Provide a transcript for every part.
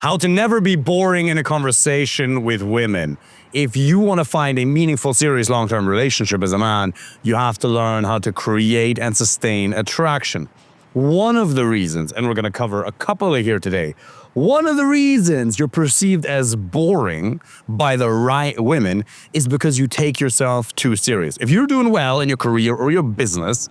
How to never be boring in a conversation with women. If you want to find a meaningful, serious, long-term relationship as a man, you have to learn how to create and sustain attraction. One of the reasons, and we're going to cover a couple of here today, one of the reasons you're perceived as boring by the right women is because you take yourself too serious. If you're doing well in your career or your business,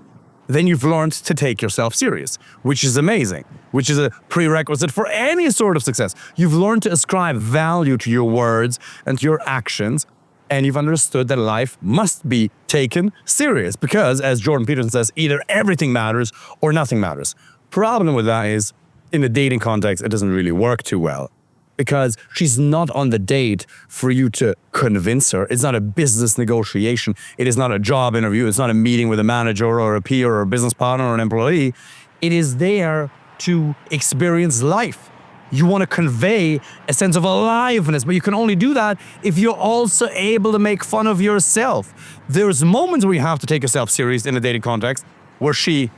then you've learned to take yourself serious, which is amazing, which is a prerequisite for any sort of success. You've learned to ascribe value to your words and to your actions, and you've understood that life must be taken serious because, as Jordan Peterson says, either everything matters or nothing matters. Problem with that is, in the dating context, it doesn't really work too well because she's not on the date for you to convince her. It's not a business negotiation. It is not a job interview. It's not a meeting with a manager or a peer or a business partner or an employee. It is there to experience life. You want to convey a sense of aliveness, but you can only do that if you're also able to make fun of yourself. There's moments where you have to take yourself serious in a dating context where she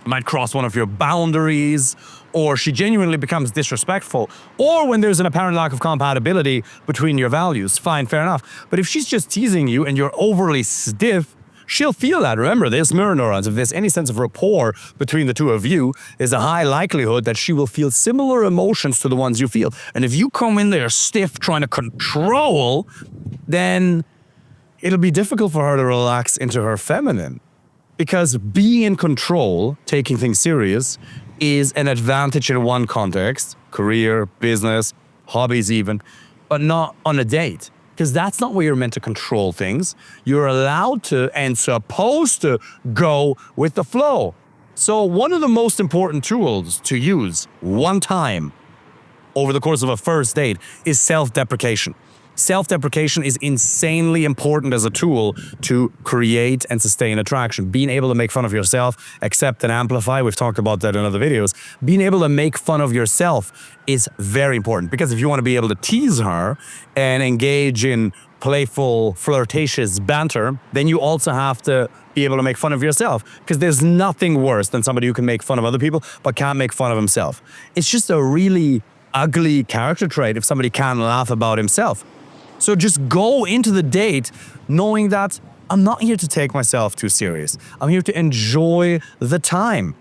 might cross one of your boundaries, or she genuinely becomes disrespectful, or when there's an apparent lack of compatibility between your values. Fine, fair enough. But if she's just teasing you and you're overly stiff, she'll feel that. Remember, there's mirror neurons. If there's any sense of rapport between the two of you, there's a high likelihood that she will feel similar emotions to the ones you feel. And if you come in there stiff, trying to control, then it'll be difficult for her to relax into her feminine. Because being in control, taking things serious, is an advantage in one context, career, business, hobbies even, but not on a date. Because that's not where you're meant to control things. You're allowed to and supposed to go with the flow. So one of the most important tools to use one time over the course of a first date is self-deprecation. Self-deprecation is insanely important as a tool to create and sustain attraction. Being able to make fun of yourself, accept and amplify, we've talked about that in other videos. Being able to make fun of yourself is very important because if you want to be able to tease her and engage in playful, flirtatious banter, then you also have to be able to make fun of yourself because there's nothing worse than somebody who can make fun of other people but can't make fun of himself. It's just a really ugly character trait if somebody can't laugh about himself. So just go into the date knowing that I'm not here to take myself too serious. I'm here to enjoy the time.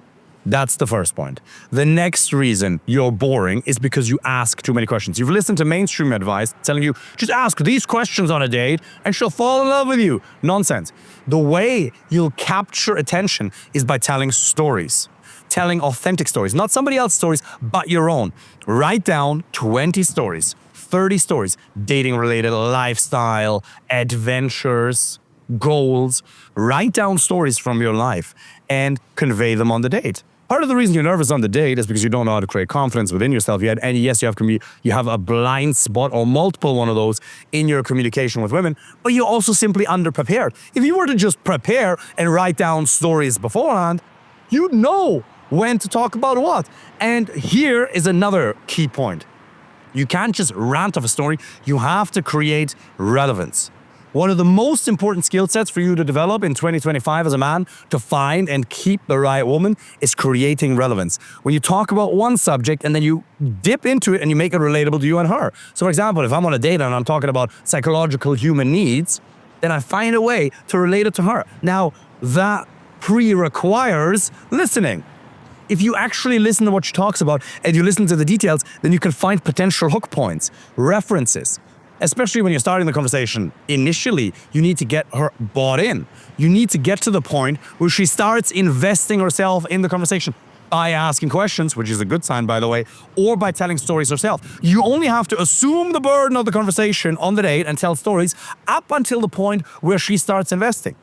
That's the first point. The next reason you're boring is because you ask too many questions. You've listened to mainstream advice telling you, just ask these questions on a date and she'll fall in love with you. Nonsense. The way you'll capture attention is by telling stories. Telling authentic stories, not somebody else's stories, but your own. Write down 20 stories. 30 stories, dating-related, lifestyle, adventures, goals. Write down stories from your life and convey them on the date. Part of the reason you're nervous on the date is because you don't know how to create confidence within yourself yet. And yes, you have a blind spot or multiple one of those in your communication with women, but you're also simply underprepared. If you were to just prepare and write down stories beforehand, you'd know when to talk about what. And here is another key point. You can't just rant off a story. You have to create relevance. One of the most important skill sets for you to develop in 2025 as a man to find and keep the right woman is creating relevance. When you talk about one subject and then you dip into it and you make it relatable to you and her. So for example, if I'm on a date and I'm talking about psychological human needs, then I find a way to relate it to her. Now, that requires listening. If you actually listen to what she talks about and you listen to the details, then you can find potential hook points, references. Especially when you're starting the conversation initially, you need to get her bought in. You need to get to the point where she starts investing herself in the conversation by asking questions, which is a good sign, by the way, or by telling stories herself. You only have to assume the burden of the conversation on the date and tell stories up until the point where she starts investing.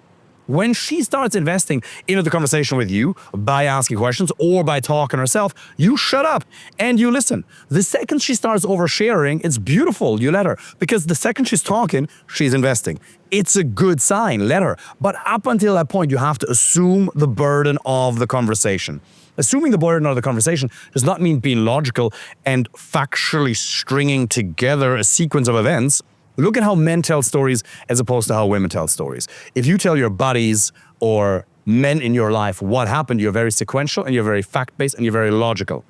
When she starts investing into the conversation with you by asking questions or by talking herself, you shut up and you listen. The second she starts oversharing, it's beautiful, you let her. Because the second she's talking, she's investing. It's a good sign, let her. But up until that point, you have to assume the burden of the conversation. Assuming the burden of the conversation does not mean being logical and factually stringing together a sequence of events. Look at how men tell stories as opposed to how women tell stories. If you tell your buddies or men in your life what happened, you're very sequential and you're very fact-based and you're very logical.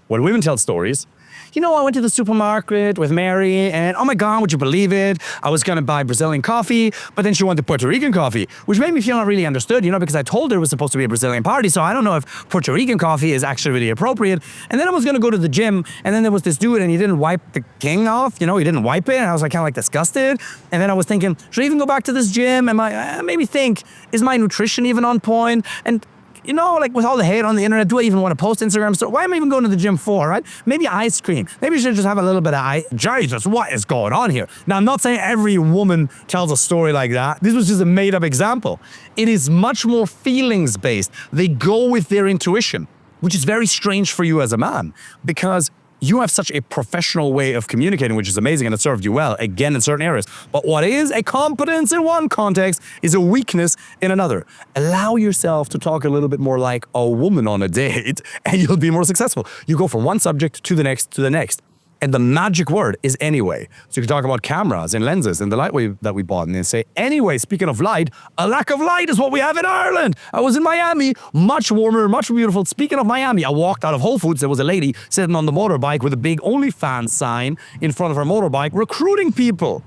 When women tell stories, I went to the supermarket with Mary and oh my God, would you believe it? I was gonna buy Brazilian coffee, but then she wanted Puerto Rican coffee, which made me feel not really understood, because I told her it was supposed to be a Brazilian party, so I don't know if Puerto Rican coffee is actually really appropriate. And then I was gonna go to the gym, and then there was this dude and he didn't wipe the king off, he didn't wipe it, and I was like kind of like disgusted. And then I was thinking, should I even go back to this gym? Maybe think, is my nutrition even on point? And like with all the hate on the internet, do I even want to post Instagram story? Why am I even going to the gym for, right? Maybe ice cream. Maybe you should just have a little bit of ice. Jesus, what is going on here? Now, I'm not saying every woman tells a story like that. This was just a made-up example. It is much more feelings-based. They go with their intuition, which is very strange for you as a man, because you have such a professional way of communicating, which is amazing, and it served you well, again, in certain areas. But what is a competence in one context is a weakness in another. Allow yourself to talk a little bit more like a woman on a date, and you'll be more successful. You go from one subject to the next to the next. And the magic word is anyway. So you can talk about cameras and lenses and the light that we bought, and then say, anyway, speaking of light, a lack of light is what we have in Ireland. I was in Miami, much warmer, much beautiful. Speaking of Miami, I walked out of Whole Foods. There was a lady sitting on the motorbike with a big OnlyFans sign in front of her motorbike, recruiting people.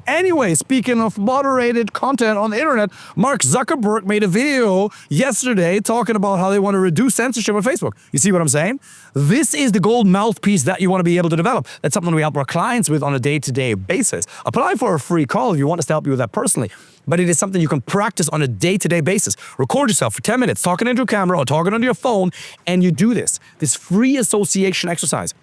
Anyway, speaking of moderated content on the internet, Mark Zuckerberg made a video yesterday talking about how they want to reduce censorship on Facebook. You see what I'm saying? This is the gold mouthpiece that you want to be able to develop. That's something we help our clients with on a day-to-day basis. Apply for a free call if you want us to help you with that personally. But it is something you can practice on a day-to-day basis. Record yourself for 10 minutes, talking into a camera or talking onto your phone, and you do this free association exercise.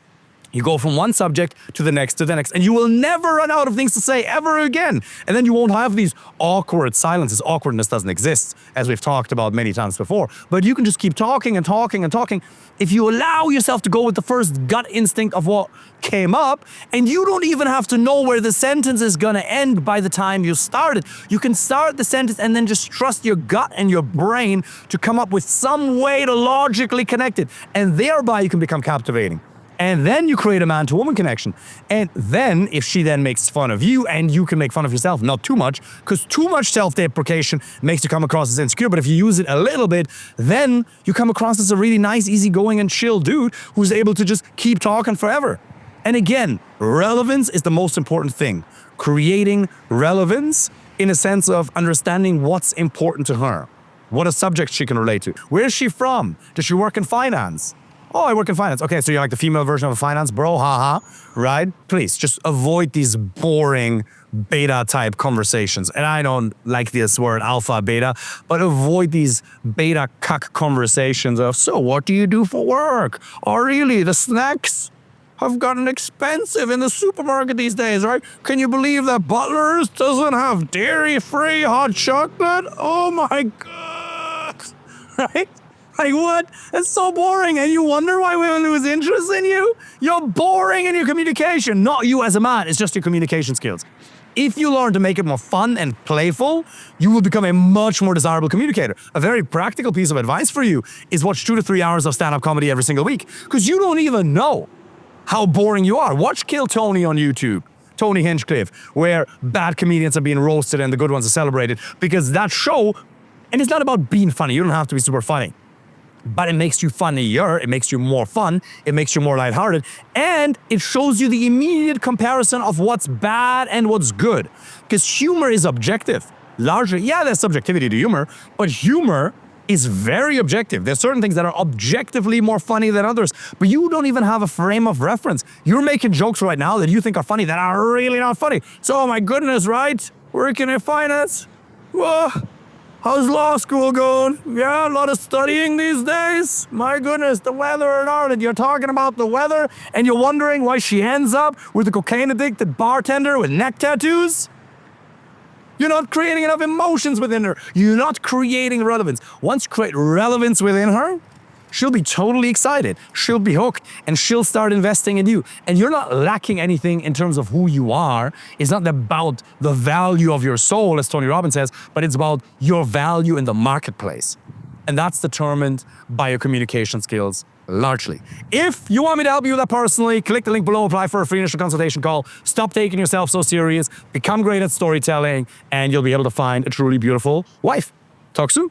You go from one subject to the next, and you will never run out of things to say ever again. And then you won't have these awkward silences. Awkwardness doesn't exist, as we've talked about many times before. But you can just keep talking and talking and talking. If you allow yourself to go with the first gut instinct of what came up, and you don't even have to know where the sentence is gonna end by the time you start it. You can start the sentence and then just trust your gut and your brain to come up with some way to logically connect it. And thereby you can become captivating. And then you create a man-to-woman connection. And then, if she then makes fun of you, and you can make fun of yourself, not too much, because too much self-deprecation makes you come across as insecure, but if you use it a little bit, then you come across as a really nice, easygoing, and chill dude who's able to just keep talking forever. And again, relevance is the most important thing. Creating relevance in a sense of understanding what's important to her, what a subject she can relate to. Where is she from? Does she work in finance? Oh, I work in finance. Okay, so you're like the female version of a finance bro, haha, right? Please, just avoid these boring beta-type conversations. And I don't like this word alpha, beta, but avoid these beta cuck conversations of, so what do you do for work? Oh, really, the snacks have gotten expensive in the supermarket these days, right? Can you believe that Butler's doesn't have dairy-free hot chocolate? Oh my God, right? Like what? It's so boring, and you wonder why women lose interest in you? You're boring in your communication, not you as a man, it's just your communication skills. If you learn to make it more fun and playful, you will become a much more desirable communicator. A very practical piece of advice for you is watch 2 to 3 hours of stand-up comedy every single week, because you don't even know how boring you are. Watch Kill Tony on YouTube. Tony Hinchcliffe, where bad comedians are being roasted and the good ones are celebrated, because that show, and it's not about being funny, you don't have to be super funny, but it makes you funnier, it makes you more fun, it makes you more lighthearted, and it shows you the immediate comparison of what's bad and what's good. Because humor is objective. Largely, yeah, there's subjectivity to humor, but humor is very objective. There's certain things that are objectively more funny than others, but you don't even have a frame of reference. You're making jokes right now that you think are funny that are really not funny. So, oh my goodness, right? Working in finance? Whoa. How's law school going? Yeah, a lot of studying these days. My goodness, the weather in Ireland. You're talking about the weather and you're wondering why she ends up with a cocaine-addicted bartender with neck tattoos? You're not creating enough emotions within her. You're not creating relevance. Once you create relevance within her, she'll be totally excited. She'll be hooked and she'll start investing in you. And you're not lacking anything in terms of who you are. It's not about the value of your soul, as Tony Robbins says, but it's about your value in the marketplace. And that's determined by your communication skills largely. If you want me to help you with that personally, click the link below, apply for a free initial consultation call. Stop taking yourself so serious, become great at storytelling, and you'll be able to find a truly beautiful wife. Talk soon.